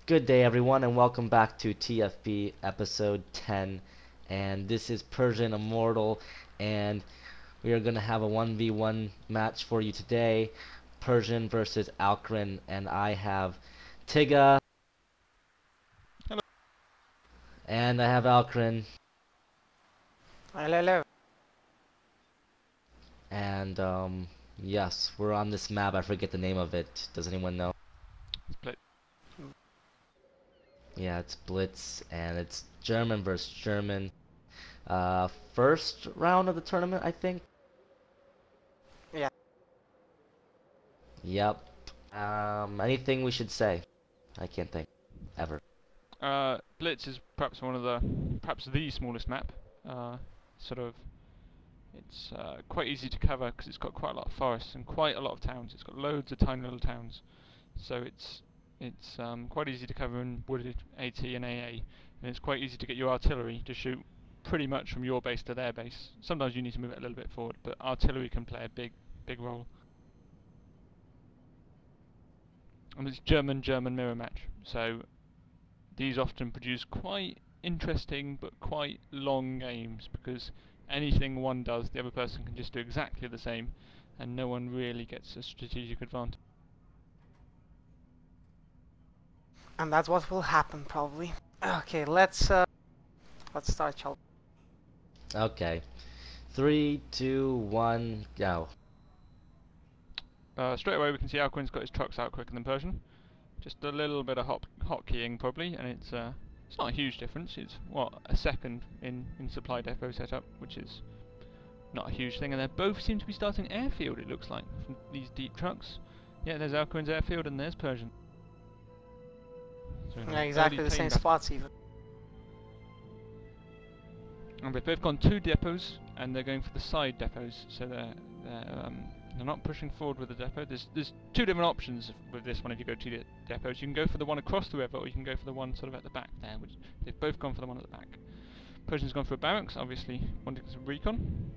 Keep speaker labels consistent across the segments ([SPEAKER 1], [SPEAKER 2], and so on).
[SPEAKER 1] Good day everyone and welcome back to TFB episode 10, and this is Persian Immortal, and we are going to have a 1v1 match for you today. Persian versus Alcarin, and I have Tiga.
[SPEAKER 2] Hello.
[SPEAKER 1] And I have Alcarin.
[SPEAKER 3] Hello, hello.
[SPEAKER 1] And yes, we're on this map. I forget the name of it. Does anyone know?
[SPEAKER 2] Blitz.
[SPEAKER 1] Yeah, it's Blitz, and it's German versus German. First round of the tournament, I think.
[SPEAKER 3] Yeah.
[SPEAKER 1] Yep. Anything we should say? I can't think. Ever.
[SPEAKER 2] Blitz is perhaps the smallest map. It's quite easy to cover because it's got quite a lot of forests and quite a lot of towns. It's got loads of tiny little towns, so it's quite easy to cover in wooded AT and AA, and it's quite easy to get your artillery to shoot pretty much from your base to their base. Sometimes you need to move it a little bit forward, but artillery can play a big role. And it's German mirror match, so these often produce quite interesting but quite long games, because anything one does, the other person can just do exactly the same, and no one really gets a strategic advantage.
[SPEAKER 3] And that's what will happen probably. Okay, let's start, shall we?
[SPEAKER 1] Okay. 3, 2, 1, go.
[SPEAKER 2] Straight away we can see Alcarin's got his trucks out quicker than Persian. Just a little bit of hotkeying probably, and it's not a huge difference. It's what, a second in supply depot setup, which is not a huge thing. And they both seem to be starting airfield, it looks like, from these deep trucks. Yeah, there's Alcarin's airfield and there's Persian. So
[SPEAKER 3] Yeah, exactly the same spots even.
[SPEAKER 2] And they've both gone 2 depots, and they're going for the side depots, so they're not pushing forward with the depot. There's 2 different options with this one if you go 2 depots. You can go for the one across the river, or you can go for the one sort of at the back there, which they've both gone for the one at the back. Persian's gone for a barracks, obviously wanting some recon.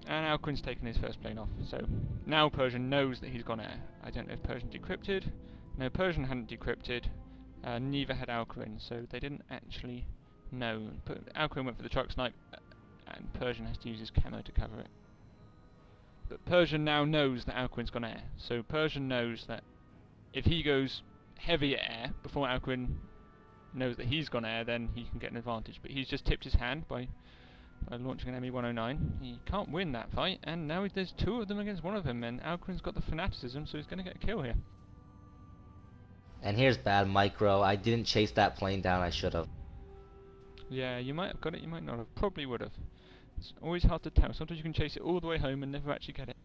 [SPEAKER 2] And Alcarin's taken his first plane off, so now Persian knows that he's gone air. I don't know if Persian decrypted. No, Persian hadn't decrypted, neither had Alcarin, so they didn't actually know. Alcarin went for the truck snipe, and Persian has to use his camo to cover it. But Persian now knows that Alcarin's gone air, so Persian knows that if he goes heavy air before Alcarin knows that he's gone air, then he can get an advantage. But he's just tipped his hand by launching an ME-109. He can't win that fight, and now there's 2 of them against 1 of them, and Alcarin's got the fanaticism, so he's going to get a kill here.
[SPEAKER 1] And here's bad micro. I didn't chase that plane down. I should have.
[SPEAKER 2] Yeah, you might have got it, you might not have. Probably would have. It's always hard to tell. Sometimes you can chase it all the way home and never actually get it.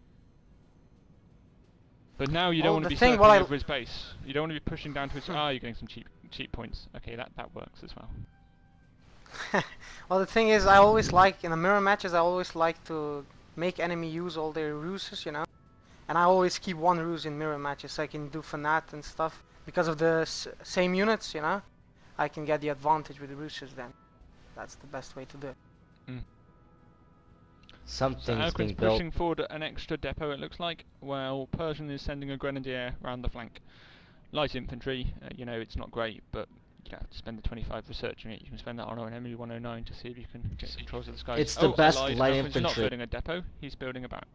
[SPEAKER 2] But now you don't want to be circling over his base. You don't want to be pushing down to his... you're getting some cheap points. Okay, that works as well.
[SPEAKER 3] Well, the thing is, I always like, in the mirror matches, I always like to make enemy use all their ruses, you know? And I always keep 1 ruse in mirror matches, so I can do fanat and stuff. Because of the same units, you know? I can get the advantage with the ruses then. That's the best way to do it.
[SPEAKER 1] Something's being
[SPEAKER 2] Alcarin's
[SPEAKER 1] built.
[SPEAKER 2] pushing forward an extra depot, it looks like, while Persian is sending a grenadier around the flank. Light infantry, you know, it's not great, but you have to spend the 25 researching it. You can spend that on an ME-109 to see if you can get controls of the skies.
[SPEAKER 1] It's the best light
[SPEAKER 2] Alcarin's
[SPEAKER 1] infantry.
[SPEAKER 2] not building a depot, he's building a barrack.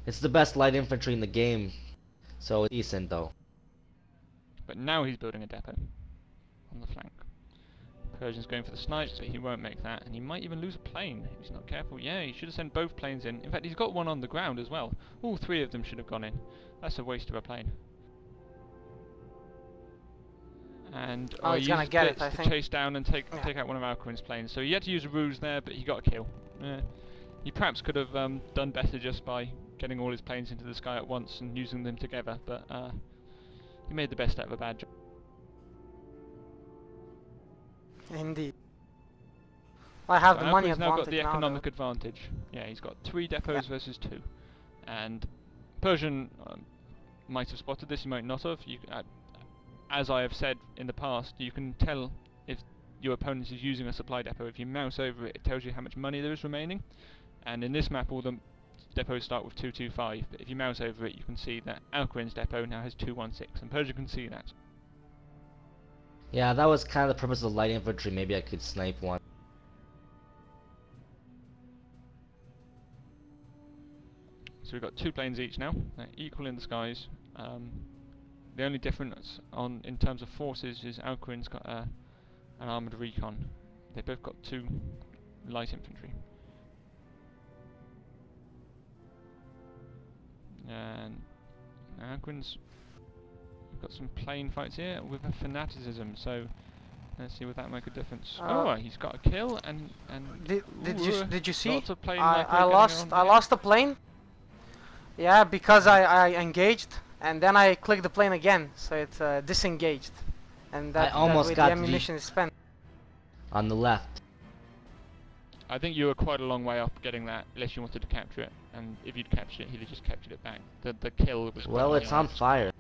[SPEAKER 1] It's the best light infantry in the game, so it's decent though.
[SPEAKER 2] But now he's building a depot on the flank. Persian's going for the snipes, but he won't make that, and he might even lose a plane if he's not careful. Yeah, he should have sent both planes in. In fact, he's got one on the ground as well. All 3 of them should have gone in. That's a waste of a plane. And
[SPEAKER 3] he's gonna get it, I
[SPEAKER 2] to
[SPEAKER 3] think.
[SPEAKER 2] chase down and take out one of Alcarin's planes. So he had to use a ruse there, but he got a kill. He perhaps could have done better just by getting all his planes into the sky at once and using them together, but he made the best out of a bad job.
[SPEAKER 3] Indeed. I have the money
[SPEAKER 2] Alcarin's now got
[SPEAKER 3] advantage
[SPEAKER 2] the economic
[SPEAKER 3] though.
[SPEAKER 2] advantage. Yeah, he's got 3 depots versus 2. And Persian might have spotted this, he might not have. As I have said in the past, you can tell if your opponent is using a supply depot. If you mouse over it, it tells you how much money there is remaining. And in this map, all the depots start with 225. But if you mouse over it, you can see that Alcarin's depot now has 216, and Persian can see that.
[SPEAKER 1] Yeah, that was kind of the purpose of the light infantry. Maybe I could snipe one.
[SPEAKER 2] So we've got 2 planes each now. They're equal in the skies. The only difference in terms of forces is Alcarin's got an armoured recon. They both got 2 light infantry. And Alcarin's got some plane fights here with a fanaticism, so let's see would that make a difference. He's got a kill and
[SPEAKER 3] did you see?
[SPEAKER 2] Lots of plane
[SPEAKER 3] I lost a plane. Yeah, because I engaged and then I clicked the plane again, so it's disengaged, and that
[SPEAKER 1] almost
[SPEAKER 3] way
[SPEAKER 1] got
[SPEAKER 3] the ammunition is spent.
[SPEAKER 1] On the left.
[SPEAKER 2] I think you were quite a long way off getting that, unless you wanted to capture it. And if you'd captured it, he'd have just captured it back. The kill was.
[SPEAKER 1] Well, it's on fire.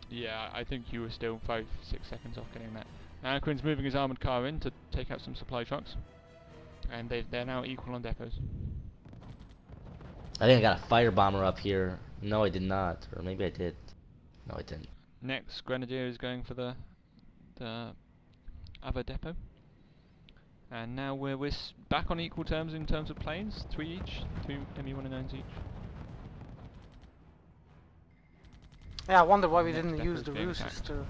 [SPEAKER 2] Yeah, I think you were still 5-6 seconds off getting that. Now Quinn's moving his armoured car in to take out some supply trucks, and they're now equal on depots.
[SPEAKER 1] I think I got a fire bomber up here. No, I did not, or maybe I did. No, I didn't.
[SPEAKER 2] Next, Grenadier is going for the other depot, and now we're back on equal terms in terms of planes. 3 each, 3 ME-109s each.
[SPEAKER 3] Yeah, I wonder why we
[SPEAKER 2] Next
[SPEAKER 3] didn't
[SPEAKER 2] depot
[SPEAKER 3] use
[SPEAKER 2] is
[SPEAKER 3] the
[SPEAKER 2] being
[SPEAKER 3] ruses
[SPEAKER 2] attacked.
[SPEAKER 3] to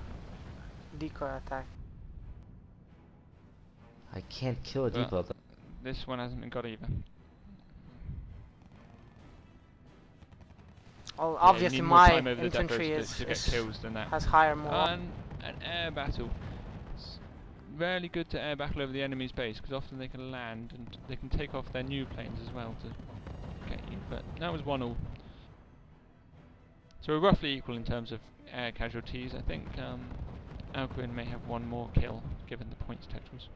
[SPEAKER 3] decoy attack.
[SPEAKER 1] I can't kill a
[SPEAKER 2] But
[SPEAKER 1] depot.
[SPEAKER 2] this one hasn't been got either.
[SPEAKER 3] Well,
[SPEAKER 2] Yeah, you
[SPEAKER 3] obviously
[SPEAKER 2] need more
[SPEAKER 3] my
[SPEAKER 2] time over the
[SPEAKER 3] infantry
[SPEAKER 2] depots to get kills than that.
[SPEAKER 3] has higher morale.
[SPEAKER 2] An air battle. It's rarely good to air battle over the enemy's base, because often they can land and they can take off their new planes as well to get you. But that was 1-1. So we're roughly equal in terms of air casualties. I think Alcarin may have 1 more kill, given the points totals.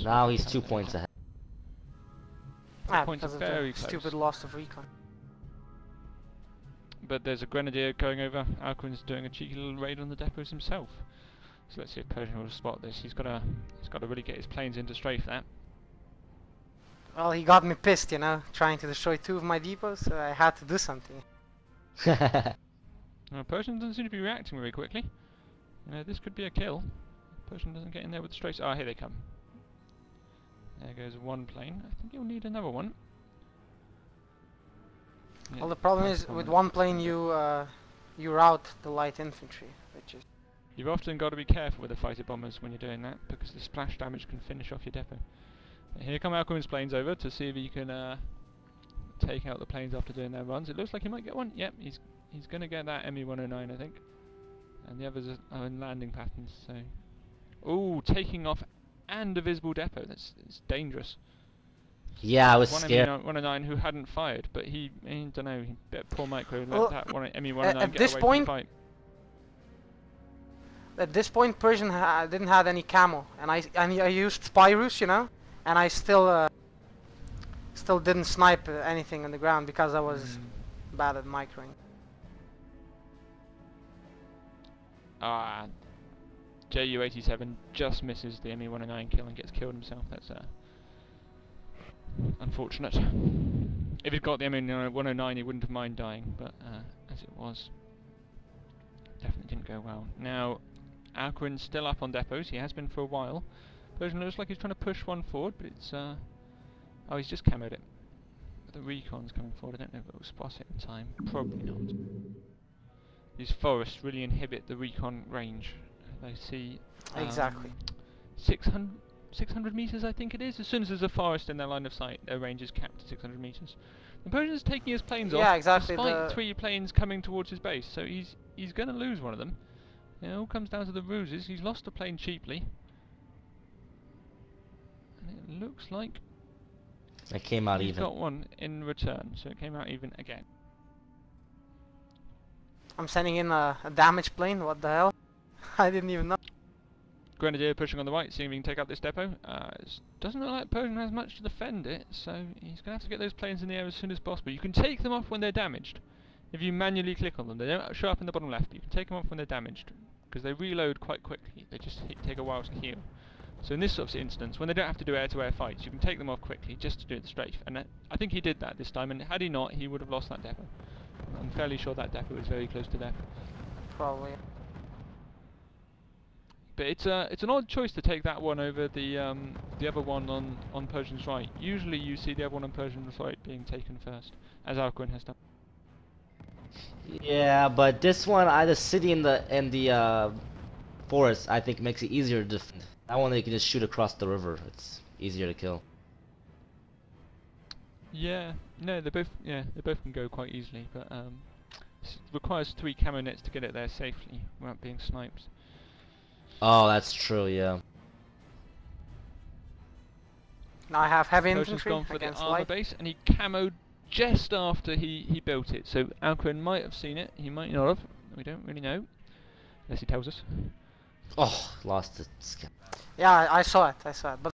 [SPEAKER 1] Now he's 2 points ahead.
[SPEAKER 2] Points
[SPEAKER 3] Because
[SPEAKER 2] are
[SPEAKER 3] of the
[SPEAKER 2] very close.
[SPEAKER 3] stupid loss of recon.
[SPEAKER 2] But there's a Grenadier going over. Alcarin's doing a cheeky little raid on the depots himself. So let's see if Persian will spot this. He's got to really get his planes in to strafe that.
[SPEAKER 3] Well, he got me pissed, you know, trying to destroy 2 of my depots, so I had to do something.
[SPEAKER 2] Persian doesn't seem to be reacting very quickly. You know, this could be a kill. Persian doesn't get in there with the straights. Ah, here they come. There goes 1 plane. I think you'll need another one. Yeah,
[SPEAKER 3] Well, the problem
[SPEAKER 2] that's
[SPEAKER 3] is
[SPEAKER 2] common.
[SPEAKER 3] with 1 plane you rout the light infantry, which is
[SPEAKER 2] You've often got to be careful with the fighter bombers when you're doing that, because the splash damage can finish off your depot. But here come Alcarin's planes over to see if he can take out the planes after doing their runs. It looks like he might get one. Yep, he's going to get that ME-109, I think. And the others are in landing patterns. So, ooh, taking off and a visible depot. It's dangerous.
[SPEAKER 1] Yeah, I was
[SPEAKER 2] One
[SPEAKER 1] scared.
[SPEAKER 2] ME-109 who hadn't fired, but he don't know. Poor Micro let
[SPEAKER 3] Well,
[SPEAKER 2] that one ME-109
[SPEAKER 3] at
[SPEAKER 2] get
[SPEAKER 3] this
[SPEAKER 2] away
[SPEAKER 3] point-
[SPEAKER 2] from the fight.
[SPEAKER 3] at this point Persian didn't have any camo, and I used spy ruse, you know, and I still didn't snipe anything on the ground because I was bad at microing.
[SPEAKER 2] Ah, JU-87 just misses the ME-109 kill and gets killed himself. That's unfortunate. If he'd got the ME-109 he wouldn't have mind dying, but as it was, definitely didn't go well. Now, Alcarin's still up on depots. He has been for a while. Persian looks like he's trying to push one forward, but it's oh, he's just camoed it. But the recon's coming forward. I don't know if it will spot it in time. Probably not. These forests really inhibit the recon range. They see
[SPEAKER 3] Exactly.
[SPEAKER 2] 600 meters, I think it is. As soon as there's a forest in their line of sight, their range is capped at 600 meters. The Persian's taking his planes off,
[SPEAKER 3] Yeah, exactly,
[SPEAKER 2] despite 3 planes coming towards his base. So he's going to lose one of them. It all comes down to the ruses. He's lost a plane cheaply, and it looks like
[SPEAKER 1] It came out
[SPEAKER 2] he's
[SPEAKER 1] even.
[SPEAKER 2] got one in return. So it came out even again.
[SPEAKER 3] I'm sending in a damaged plane. What the hell? I didn't even know.
[SPEAKER 2] Grenadier pushing on the right, seeing if he can take out this depot. Doesn't look like Persian has much to defend it, so he's going to have to get those planes in the air as soon as possible. You can take them off when they're damaged. If you manually click on them, they don't show up in the bottom left. You can take them off when they're damaged, because they reload quite quickly. They just take a while to heal. So in this sort of instance, when they don't have to do air-to-air fights, you can take them off quickly just to do the strafe. And I think he did that this time, and had he not, he would have lost that depot. I'm fairly sure that depot was very close to there.
[SPEAKER 3] probably.
[SPEAKER 2] But it's an odd choice to take that one over the other one on Persian's right. Usually you see the other one on Persian's right being taken first, as Alcarin has done.
[SPEAKER 1] Yeah, but this one, the city in the forest, I think makes it easier to defend. That one they can just shoot across the river. It's easier to kill.
[SPEAKER 2] Yeah, no, they both can go quite easily, but it requires 3 camo nets to get it there safely without being sniped.
[SPEAKER 1] Oh, that's true. Yeah.
[SPEAKER 3] Now I have heavy
[SPEAKER 2] Persian's
[SPEAKER 3] infantry
[SPEAKER 2] gone for the
[SPEAKER 3] against
[SPEAKER 2] armor
[SPEAKER 3] light.
[SPEAKER 2] base, and he camoed just after he built it. So Alcarin might have seen it, he might not have. We don't really know, unless he tells us.
[SPEAKER 1] Oh, lost the scout.
[SPEAKER 3] Yeah, I saw it. But